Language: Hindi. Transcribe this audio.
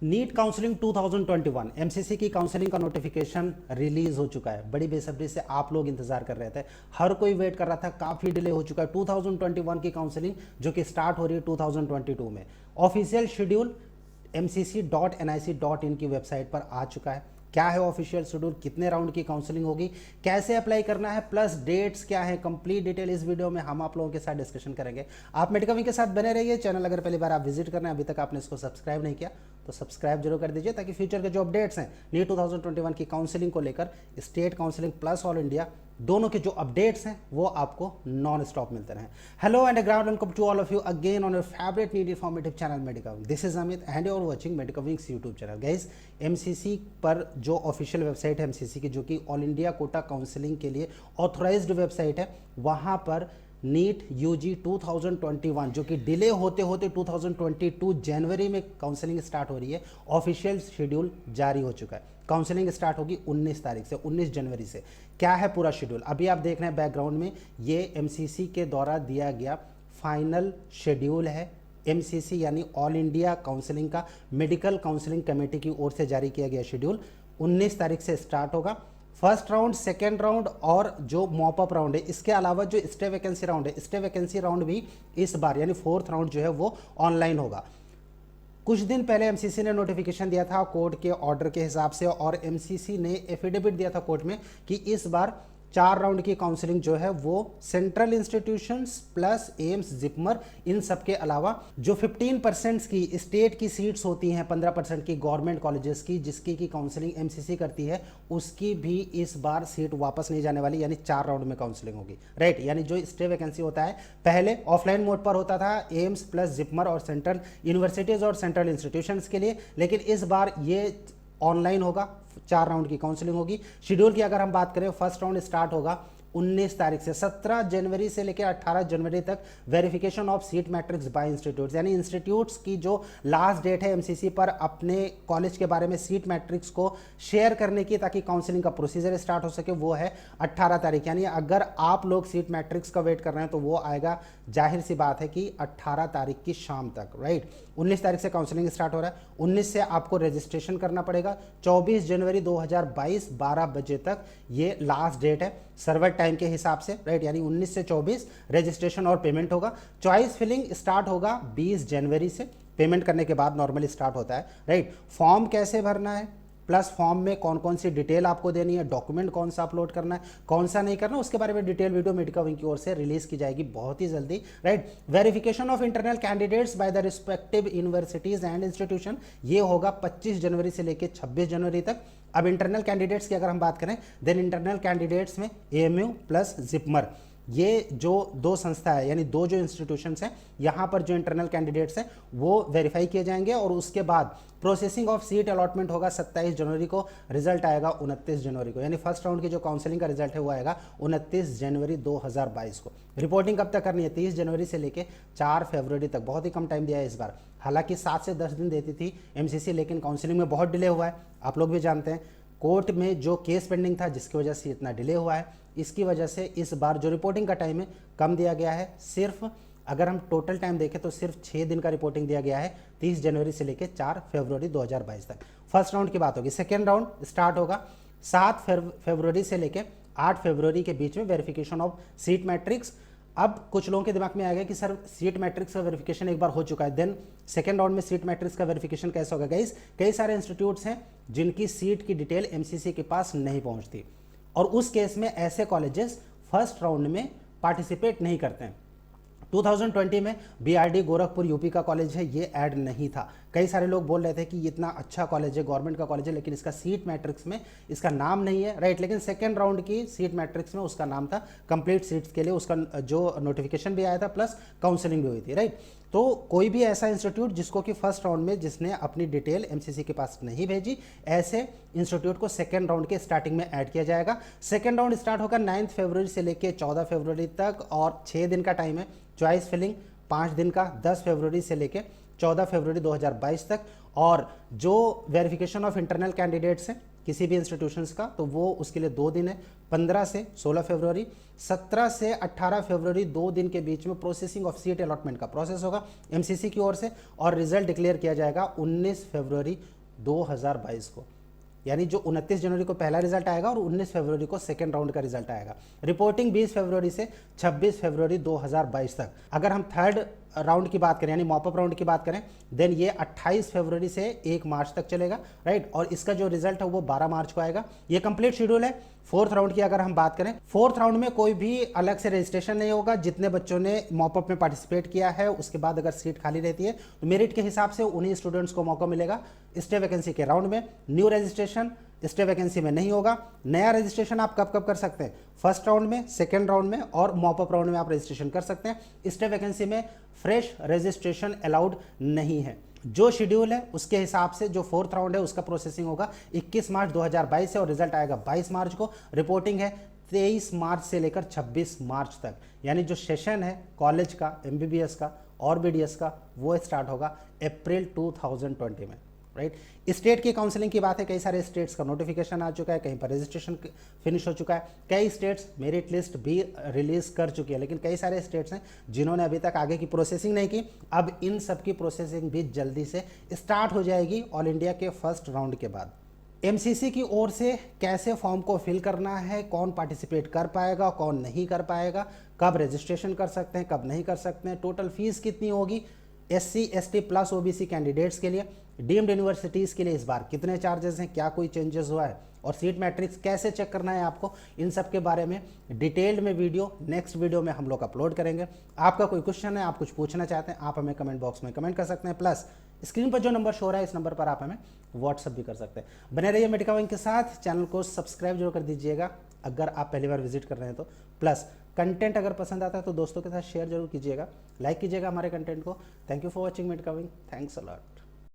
नीट काउंसलिंग 2021 एमसीसी की काउंसलिंग का नोटिफिकेशन रिलीज हो चुका है। बड़ी बेसब्री से आप लोग इंतजार कर रहे थे, हर कोई वेट कर रहा था, काफी डिले हो चुका है। 2021 की काउंसलिंग जो कि स्टार्ट हो रही है 2022 में। ऑफिशियल शेड्यूल mcc.nic.in की वेबसाइट पर आ चुका है। क्या है ऑफिशियल शेड्यूल, कितने राउंड की काउंसलिंग होगी, कैसे अप्लाई करना है, प्लस डेट्स क्या है, कंप्लीट डिटेल इस वीडियो में हम आप लोगों के साथ डिस्कशन करेंगे। आप मेडिकविंग के साथ बने रहिए। चैनल अगर पहली बार आप विजिट कर रहे हैं, अभी तक आपने इसको सब्सक्राइब नहीं किया तो सब्सक्राइब जरूर कर दीजिए, ताकि फ्यूचर के जो अपडेट्स हैं नीट 2021 की काउंसलिंग को लेकर, state counselling plus all India दोनों के जो अपडेट्स हैं वो आपको नॉन स्टॉप मिलते रहें। Hello and ground welcome to all of you again on your favourite NEET informative channel Medicwing. This is Amit and you are watching Medicwing's YouTube channel. Guys, MCC पर जो ऑफिशियल वेबसाइट है एमसीसी की, जो कि ऑल इंडिया कोटा काउंसलिंग के लिए ऑथराइज्ड वेबसाइट है, वहां पर नीट यूजी 2021 जो कि डिले होते होते 2022 जनवरी में काउंसलिंग स्टार्ट हो रही है, ऑफिशियल शेड्यूल जारी हो चुका है। काउंसलिंग स्टार्ट होगी 19 तारीख से, 19 जनवरी से। क्या है पूरा शेड्यूल, अभी आप देख रहे हैं बैकग्राउंड में, ये एमसीसी के द्वारा दिया गया फाइनल शेड्यूल है। एमसीसी यानी ऑल इंडिया काउंसलिंग का मेडिकल काउंसलिंग कमेटी की ओर से जारी किया गया शेड्यूल 19 तारीख से स्टार्ट होगा। फर्स्ट राउंड, सेकेंड राउंड और जो मॉपअप राउंड है, इसके अलावा जो स्टे वैकेंसी राउंड है, स्टे वैकेंसी राउंड भी इस बार यानी फोर्थ राउंड जो है वो ऑनलाइन होगा। कुछ दिन पहले एमसीसी ने नोटिफिकेशन दिया था कोर्ट के ऑर्डर के हिसाब से, और एमसीसी ने एफिडेविट दिया था कोर्ट में कि इस बार 4 राउंड की काउंसलिंग जो है वो central institutions plus AIIMS, JIPMER, इन सब के अलावा जो 15% की स्टेट की सीट्स होती हैं, 15% की गवर्नमेंट कॉलेजेस की, जिसकी की काउंसलिंग एमसीसी करती है, उसकी भी इस बार सीट वापस नहीं जाने वाली, यानी 4 राउंड में काउंसलिंग होगी। राइट, यानी जो स्टे वैकेंसी होता है पहले ऑफलाइन मोड पर होता था एम्स प्लस जिपमर और सेंट्रल यूनिवर्सिटीज और सेंट्रल इंस्टीट्यूशंस के लिए, लेकिन इस बार ये ऑनलाइन होगा, 4 राउंड की काउंसलिंग होगी। शेड्यूल की अगर हम बात करें, फर्स्ट राउंड स्टार्ट होगा 19 तारीख से। 17 जनवरी से लेकर 18 जनवरी तक verification of seat matrix bye institutes, यानी इंस्टीट्यूट्स की जो लास्ट डेट है एमसीसी पर अपने कॉलेज के बारे में सीट मैट्रिक्स को शेयर करने की, ताकि काउंसलिंग का प्रोसीजर स्टार्ट हो सके, वो है 18 तारीख। यानी अगर आप लोग सीट मैट्रिक्स का वेट कर रहे हैं तो वो आएगा, जाहिर सी बात है कि 18 तारीख की शाम तक। राइट, 19 तारीख से काउंसलिंग स्टार्ट हो रहा है, 19 से आपको रजिस्ट्रेशन करना पड़ेगा। 24 जनवरी 2022 12 बजे तक ये लास्ट डेट है सर्वर टाइम के हिसाब से। राइट, यानी 19 से 24 रजिस्ट्रेशन और पेमेंट होगा। चॉइस फिलिंग स्टार्ट होगा 20 जनवरी से, पेमेंट करने के बाद नॉर्मली स्टार्ट होता है। राइट, फॉर्म कैसे भरना है, प्लस फॉर्म में कौन कौन सी डिटेल आपको देनी है, डॉक्यूमेंट कौन सा अपलोड करना है, कौन सा नहीं करना, उसके बारे में डिटेल वीडियो मेडिकविंग की ओर से रिलीज की जाएगी बहुत ही जल्दी। Right, verification of internal candidates by the respective universities and institution, ये होगा 25 जनवरी से लेकर 26 जनवरी तक। अब इंटरनल कैंडिडेट्स की अगर हम बात करें, देन इंटरनल कैंडिडेट्स में एएमयू प्लस जिपमर, ये जो 2 संस्था है, यानी 2 जो इंस्टीट्यूशंस हैं, यहाँ पर जो इंटरनल कैंडिडेट्स हैं वो वेरीफाई किए जाएंगे, और उसके बाद प्रोसेसिंग ऑफ सीट अलॉटमेंट होगा 27 जनवरी को, रिजल्ट आएगा 29 जनवरी को। यानी फर्स्ट राउंड की जो काउंसलिंग का रिजल्ट है वो आएगा 29 जनवरी 2022 को। रिपोर्टिंग कब तक करनी है, 30 जनवरी से लेकर 4 फरवरी तक, बहुत ही कम टाइम दिया है इस बार। हालांकि 7 से 10 दिन देती थी एमसीसी, लेकिन काउंसलिंग में बहुत डिले हुआ है, आप लोग भी जानते हैं। कोर्ट में जो केस पेंडिंग था जिसकी वजह से इतना डिले हुआ है, इसकी वजह से इस बार जो रिपोर्टिंग का टाइम है कम दिया गया है। सिर्फ अगर हम टोटल टाइम देखें तो सिर्फ 6 दिन का रिपोर्टिंग दिया गया है, 30 जनवरी से लेकर 4 फरवरी 2022 तक। फर्स्ट राउंड की बात होगी। सेकेंड राउंड स्टार्ट होगा 7 फरवरी से लेकर 8 फरवरी के बीच में, वेरिफिकेशन ऑफ सीट मैट्रिक्स। अब कुछ लोगों के दिमाग में आ गया कि सर सीट मैट्रिक्स का वेरिफिकेशन एक बार हो चुका है, देन सेकेंड राउंड में सीट मैट्रिक्स का वेरिफिकेशन कैसे होगा। गाइस, कई सारे इंस्टीट्यूट्स हैं जिनकी सीट की डिटेल एमसीसी के पास नहीं पहुंचती, और उस केस में ऐसे कॉलेजेस फर्स्ट राउंड में पार्टिसिपेट नहीं करते हैं। 2020 में बीआरडी गोरखपुर यूपी का कॉलेज है, ये ऐड नहीं था। कई सारे लोग बोल रहे थे कि इतना अच्छा कॉलेज है, गवर्नमेंट का कॉलेज है, लेकिन इसका सीट मैट्रिक्स में इसका नाम नहीं है। राइट, लेकिन सेकेंड राउंड की सीट मैट्रिक्स में उसका नाम था। कंप्लीट सीट्स के लिए उसका जो नोटिफिकेशन भी आया था, प्लस काउंसलिंग भी हुई थी। राइट, तो कोई भी ऐसा इंस्टीट्यूट जिसको कि फर्स्ट राउंड में जिसने अपनी डिटेल एमसीसी के पास नहीं भेजी, ऐसे इंस्टीट्यूट को सेकेंड राउंड के स्टार्टिंग में ऐड किया जाएगा। सेकेंड राउंड स्टार्ट होगा 9 फरवरी से लेकर 14 फरवरी तक, और 6 दिन का टाइम है। चॉइस फिलिंग 5 दिन का, 10 फरवरी से लेकर 14 फरवरी 2022 तक। और जो वेरिफिकेशन ऑफ इंटरनल कैंडिडेट्स हैं किसी भी इंस्टीट्यूशंस का, तो वो उसके लिए 2 दिन है, 15 से 16 फरवरी, 17 से 18 फरवरी 2 दिन के बीच में प्रोसेसिंग ऑफ सीट अलॉटमेंट का प्रोसेस होगा एमसीसी की ओर से, और रिजल्ट डिक्लेयर किया जाएगा 19 फरवरी 2022 को। यानी जो 29 जनवरी को पहला रिजल्ट आएगा और 19 फरवरी को सेकेंड राउंड का रिजल्ट आएगा। रिपोर्टिंग 20 फरवरी से 26 फरवरी 2022 तक। अगर हम थर्ड राउंड की बात करें यानी मॉपअप राउंड की बात करें, देन ये 28 फरवरी से 1 मार्च तक चलेगा, राइट। और इसका जो रिजल्ट है वो 12 मार्च को आएगा। ये कंप्लीट शेड्यूल है। फोर्थ राउंड की अगर हम बात करें, फोर्थ राउंड में कोई भी अलग से रजिस्ट्रेशन नहीं होगा। जितने बच्चों ने मॉपअप में पार्टिसिपेट किया है उसके बाद अगर सीट खाली रहती है तो मेरिट के हिसाब से उन्हीं स्टूडेंट्स को मौका मिलेगा स्टे वैकेंसी के राउंड में। न्यू रजिस्ट्रेशन स्टे वैकेंसी में नहीं होगा। नया रजिस्ट्रेशन आप कब कब कर सकते हैं? फर्स्ट राउंड में, सेकेंड राउंड में और मॉपअप राउंड में आप रजिस्ट्रेशन कर सकते हैं। स्टे वैकेंसी में फ्रेश रजिस्ट्रेशन अलाउड नहीं है। जो शेड्यूल है उसके हिसाब से जो फोर्थ राउंड है उसका प्रोसेसिंग होगा 21 मार्च 2022 से और रिजल्ट आएगा 22 मार्च को। रिपोर्टिंग है 23 मार्च से लेकर 26 मार्च तक। यानी जो सेशन है कॉलेज का, एमबीबीएस का और बीडीएस का, वो स्टार्ट होगा अप्रैल 2020 में, राइट। स्टेट की काउंसलिंग की बात है, कई सारे स्टेट्स का नोटिफिकेशन आ चुका है, कहीं पर रजिस्ट्रेशन फिनिश हो चुका है, कई स्टेट्स मेरिट लिस्ट भी रिलीज कर चुकी है, लेकिन कई सारे स्टेट्स हैं जिन्होंने अभी तक आगे की प्रोसेसिंग नहीं की। अब इन सब की प्रोसेसिंग भी जल्दी से स्टार्ट हो जाएगी ऑल इंडिया के फर्स्ट राउंड के बाद। एमसीसी की ओर से कैसे फॉर्म को फिल करना है, कौन पार्टिसिपेट कर पाएगा, कौन नहीं कर पाएगा, कब रजिस्ट्रेशन कर सकते हैं, कब नहीं कर सकते हैं, टोटल फीस कितनी होगी, SC ST plus OBC candidates के लिए, डीम्ड यूनिवर्सिटीज़ के लिए इस बार कितने चार्जेस हैं, क्या कोई चेंजेस हुआ है और सीट मैट्रिक्स कैसे चेक करना है आपको, इन सब के बारे में डिटेल्ड में वीडियो नेक्स्ट वीडियो में हम लोग अपलोड करेंगे। आपका कोई क्वेश्चन है, आप कुछ पूछना चाहते हैं, आप हमें कमेंट बॉक्स में कमेंट कर सकते हैं। प्लस स्क्रीन पर जो नंबर शो हो रहा है इस नंबर पर आप हमें व्हाट्सअप भी कर सकते हैं। बने रहिए मेडिका विंग के साथ, चैनल को सब्सक्राइब जरूर कर दीजिएगा अगर आप पहली बार विजिट कर रहे हैं तो। प्लस कंटेंट अगर पसंद आता है तो दोस्तों के साथ शेयर जरूर कीजिएगा, लाइक कीजिएगा हमारे कंटेंट को। Thank you for watching Medica wing. Thanks a lot.